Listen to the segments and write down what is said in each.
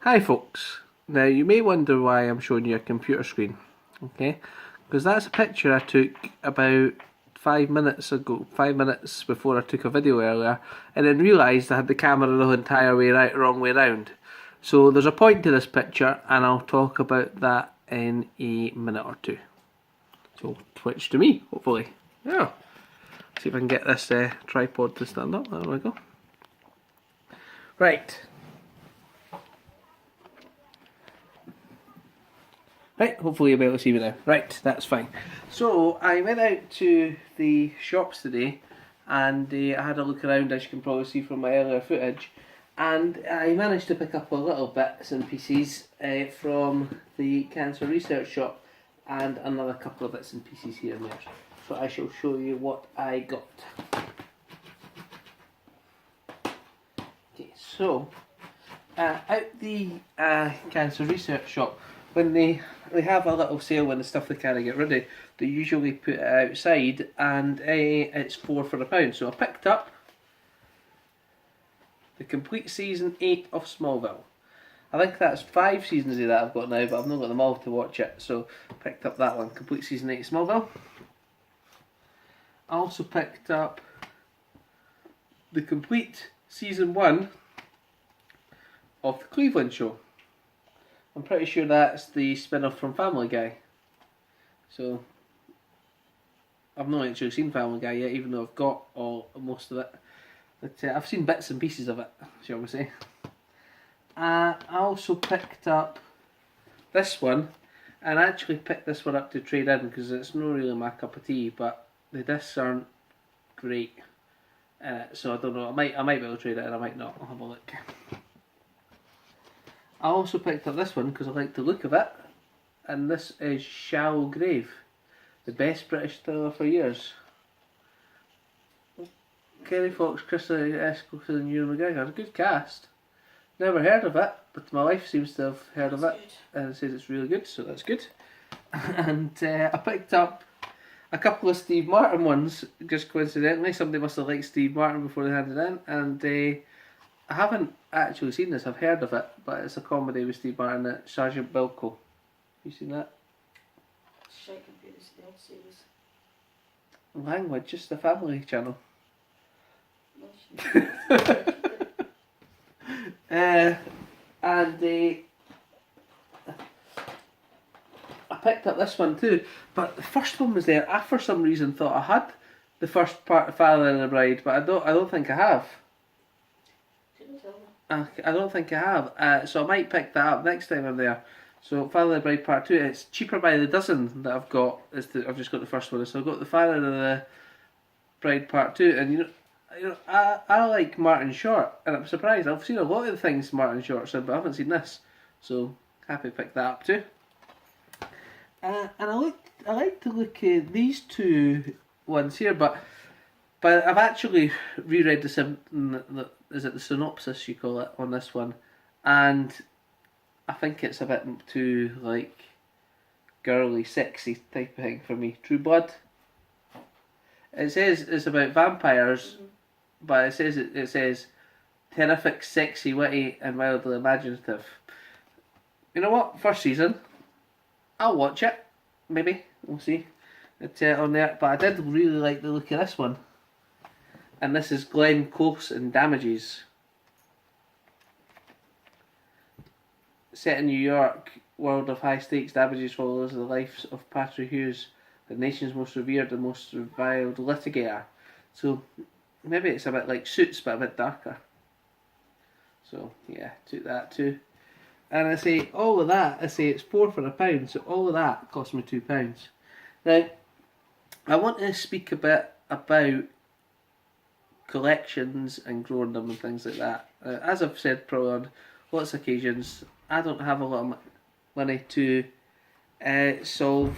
Hi folks, now you may wonder why I'm showing you a computer screen, okay? Because that's a picture I took about 5 minutes ago, 5 minutes before I took a video earlier, and then realised I had the camera the entire way right, wrong way round. So there's a point to this picture, and I'll talk about that in a minute or two. So switch to me, hopefully. Yeah. See if I can get this tripod to stand up. There we go. Right. Right, hopefully you'll be able to see me now. Right, that's fine. So, I went out to the shops today and I had a look around, as you can probably see from my earlier footage, and I managed to pick up a little bits and pieces from the cancer research shop and another couple of bits and pieces here and there. So I shall show you what I got. Okay, so out the cancer research shop, when they have a little sale when the stuff they can't get rid of, they usually put it outside, and it's £4 for £1. So I picked up the complete season 8 of Smallville. I think that's 5 seasons of that I've got now, but I've not got them all to watch it, so picked up that one, complete season 8 of Smallville. I also picked up the complete season 1 of the Cleveland Show. I'm pretty sure that's the spin-off from Family Guy. So I've not actually seen Family Guy yet, even though I've got most of it. But I've seen bits and pieces of it, shall we say. I also picked up this one, and I actually picked this one up to trade in because it's not really my cup of tea, but the discs aren't great. So I don't know, I might be able to trade it in, I might not. I'll have a look. I also picked up this one because I like the look of it, and this is Shallow Grave, the best British thriller for years. Kerry Fox, Krista Eccleston and Ewan McGregor, a good cast. Never heard of it, but my wife seems to have heard of it and says it's really good, so that's good. And I picked up a couple of Steve Martin ones, just coincidentally. Somebody must have liked Steve Martin before they handed in, and I haven't actually seen this, I've heard of it, but it's a comedy with Steve Martin at Sergeant Bilko. You seen that? Shite Computers, the old series. Language, just the Family Channel. And I picked up this one too, but the first one was there. I for some reason thought I had the first part of Father and the Bride, but I don't think I have. I don't think I have, so I might pick that up next time I'm there. So Father of the Bride Part 2, it's cheaper by the dozen that I've got. I've just got the first one, so I've got the Father of the Bride Part 2, and you know I like Martin Short, and I'm surprised. I've seen a lot of the things Martin Short's in, but I haven't seen this, so happy to pick that up too. And I like to look at these two ones here, but I've actually reread is it the synopsis you call it on this one, and I think it's a bit too like girly, sexy type of thing for me. True Blood. It says it's about vampires, but it says terrific, sexy, witty, and wildly imaginative. You know what? First season, I'll watch it. Maybe we'll see. It's on there, but I did really like the look of this one. And this is Glenn Close and Damages. Set in New York, world of high stakes, Damages follows the life of Patrick Hughes, the nation's most revered and most reviled litigator. So maybe it's a bit like Suits, but a bit darker. So yeah, took that too. And I say all of that, it's £4 for £1, so all of that cost me £2. Now, I want to speak a bit about collections and growing them and things like that. As I've said probably on lots of occasions, I don't have a lot of money to shall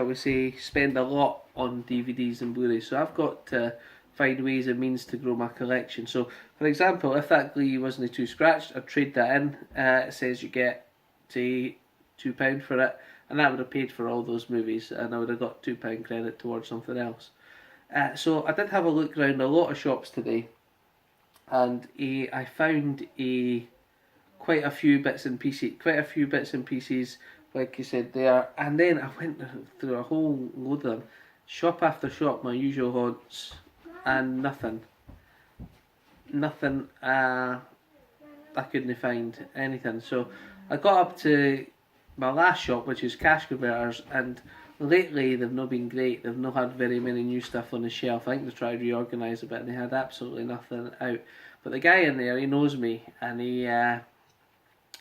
we say, spend a lot on DVDs and Blu-rays, so I've got to find ways and means to grow my collection. So for example, if that Glee wasn't too scratched, I'd trade that in. It says you get say £2 for it, and that would have paid for all those movies, and I would have got £2 credit towards something else. So I did have a look around a lot of shops today, and I found a quite a few bits and pieces, like you said there. And then I went through a whole load of them, shop after shop, my usual haunts, and nothing. I couldn't find anything. So I got up to my last shop, which is Cash Converters, and lately they've not been great. They've not had very many new stuff on the shelf. I think they tried to reorganise a bit and they had absolutely nothing out. But the guy in there, he knows me, and he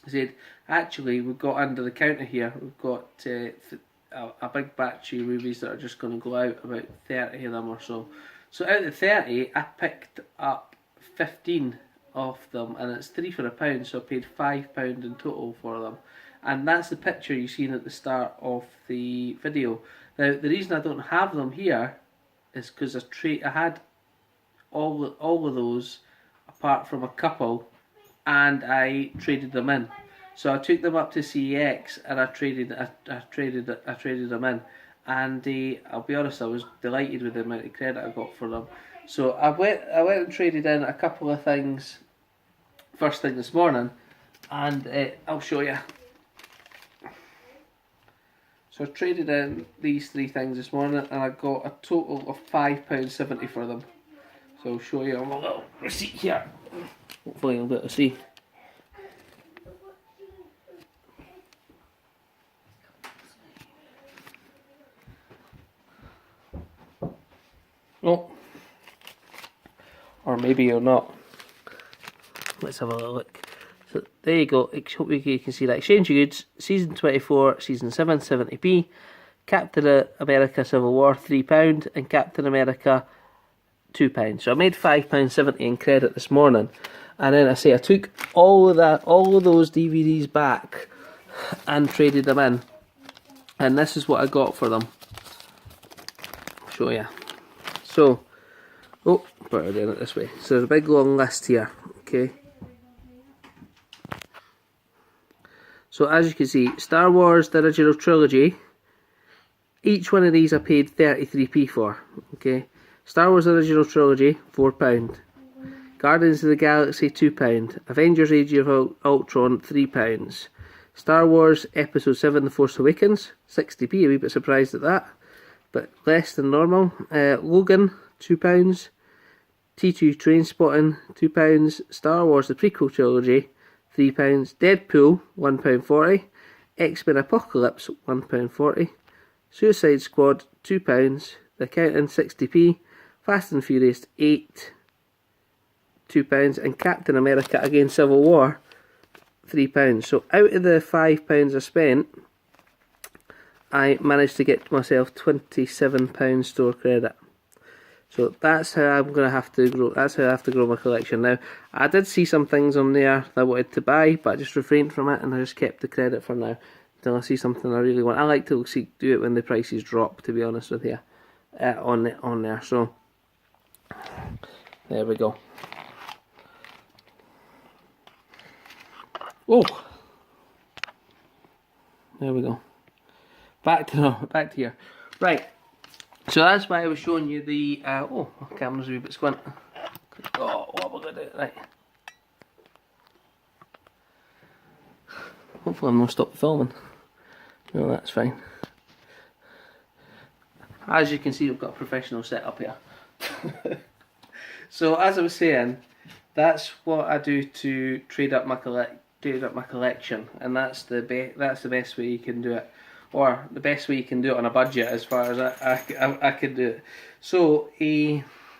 said, actually, we've got under the counter here, we've got a big batch of rubies that are just going to go out, about 30 of them or so. So out of the 30, I picked up 15 of them, and it's 3 for £1, so I paid £5 in total for them. And that's the picture you seen at the start of the video. Now, the reason I don't have them here is because I had all of those apart from a couple, and I traded them in. So I took them up to CEX and I traded them in. And I'll be honest, I was delighted with the amount of credit I got for them. So I went and traded in a couple of things first thing this morning, and I'll show you. So I traded in these 3 things this morning, and I got a total of £5.70 for them. So I'll show you on my little receipt here. Hopefully you'll be able to see. Oh. Or maybe you're not. Let's have a little look. So there you go. Hope you can see that. Exchange of Goods, Season 24, Season 7, 70p. Captain America Civil War, £3. And Captain America, £2. So I made £5.70 in credit this morning. And then I took all of those DVDs back and traded them in. And this is what I got for them. I'll show you. So, better doing it this way. So there's a big long list here, okay? So as you can see, Star Wars, the original trilogy, each one of these I paid 33p for, okay? Star Wars original trilogy, £4. Guardians of the Galaxy, £2. Avengers Age of Ultron, £3. Star Wars Episode 7, The Force Awakens, 60p, a wee bit surprised at that, but less than normal. Logan, £2. T2 Trainspotting, £2. Star Wars The Prequel Trilogy, £3. Deadpool, £1.40. X-Men Apocalypse, £1.40. Suicide Squad, £2. The Accountant, 60p. Fast and Furious 8, £2. And Captain America, again Civil War, £3. So out of the £5 I spent, I managed to get myself £27 store credit. So that's how I'm gonna have to grow. That's how I have to grow my collection. Now, I did see some things on there that I wanted to buy, but I just refrained from it, and I just kept the credit for now until I see something I really want. I like to do it when the prices drop, to be honest with you, on there. So there we go. Oh, there we go. Back to here. Right. So that's why I was showing you the. Oh, my camera's a wee bit squint. Oh, what am I going to do? Right. Hopefully I'm not stopped filming. No, that's fine. As you can see, we've got a professional setup here. So as I was saying, that's what I do to trade up my collection, and that's the best way you can do it, or the best way you can do it on a budget, as far as I can do it. So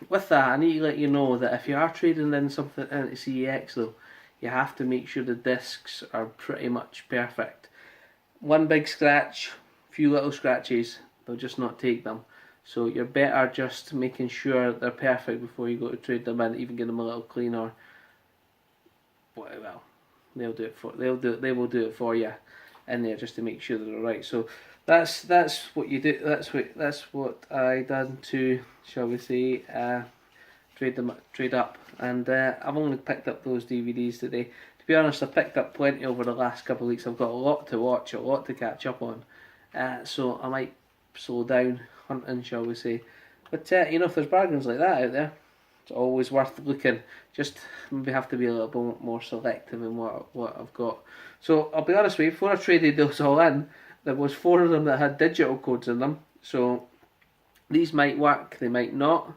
with that, I need to let you know that if you are trading in something into CEX though, you have to make sure the discs are pretty much perfect. One big scratch, few little scratches, they'll just not take them. So you're better just making sure they're perfect before you go to trade them in, even get them a little clean, or well, they will do it for you in there, just to make sure that they're right. So that's what you do. That's what I done to, shall we say, trade up. And I've only picked up those DVDs today. To be honest, I've picked up plenty over the last couple of weeks. I've got a lot to watch, a lot to catch up on. So I might slow down hunting, shall we say. But you know, if there's bargains like that out there, It's always worth looking. Just maybe have to be a little bit more selective in what I've got. So I'll be honest with you, before I traded those all in, there was 4 of them that had digital codes in them. So these might work, they might not,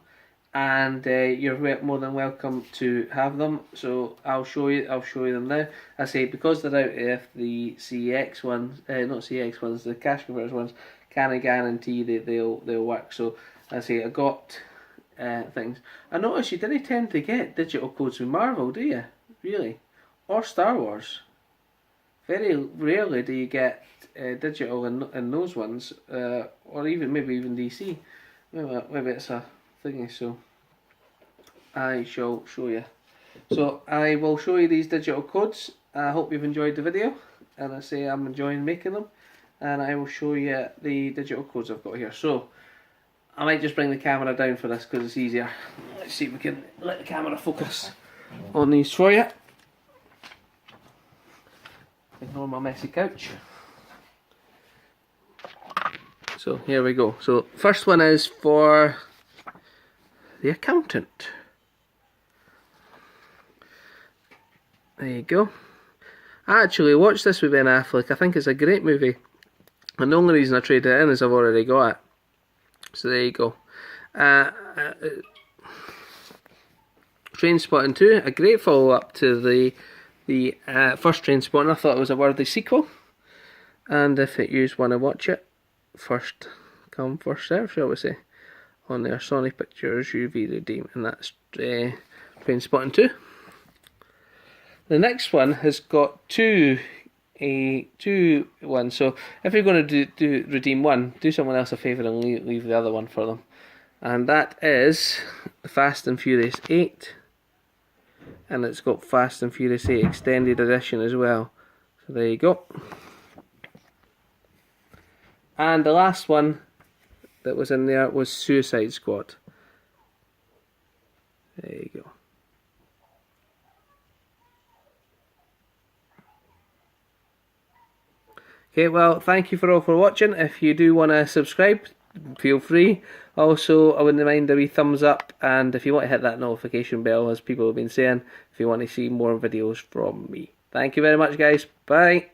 and you're more than welcome to have them. So I'll show you them now. I say because they're out of the CX ones, not CX ones, the cash converters ones, can I guarantee that they'll work. So I say I got things. I notice you didn't tend to get digital codes with Marvel, do you? Really? Or Star Wars? Very rarely do you get digital in those ones, or maybe even DC. Maybe it's a thingy. So I shall show you. So I will show you these digital codes. I hope you've enjoyed the video, and I say I'm enjoying making them, and I will show you the digital codes I've got here. So I might just bring the camera down for this because it's easier. Let's see if we can let the camera focus on these for you. Ignore my messy couch. So here we go. So first one is for The Accountant. There you go. I actually watched this with Ben Affleck. I think it's a great movie. And the only reason I traded it in is I've already got it. So there you go. Trainspotting 2, a great follow up to the first Trainspotting. I thought it was a worthy sequel. And if you want to watch it, first come, first serve, shall we say, on their Sony Pictures UV Redeem, and that's Trainspotting 2. The next one has got two ones. So if you're going to do redeem one, do someone else a favour and leave the other one for them. And that is Fast and Furious 8. And it's got Fast and Furious 8 Extended Edition as well. So there you go. And the last one that was in there was Suicide Squad. There you go. Okay, well, thank you for watching. If you do want to subscribe, feel free. Also, I wouldn't mind a wee thumbs up, and if you want to hit that notification bell, as people have been saying, if you want to see more videos from me. Thank you very much, guys. Bye.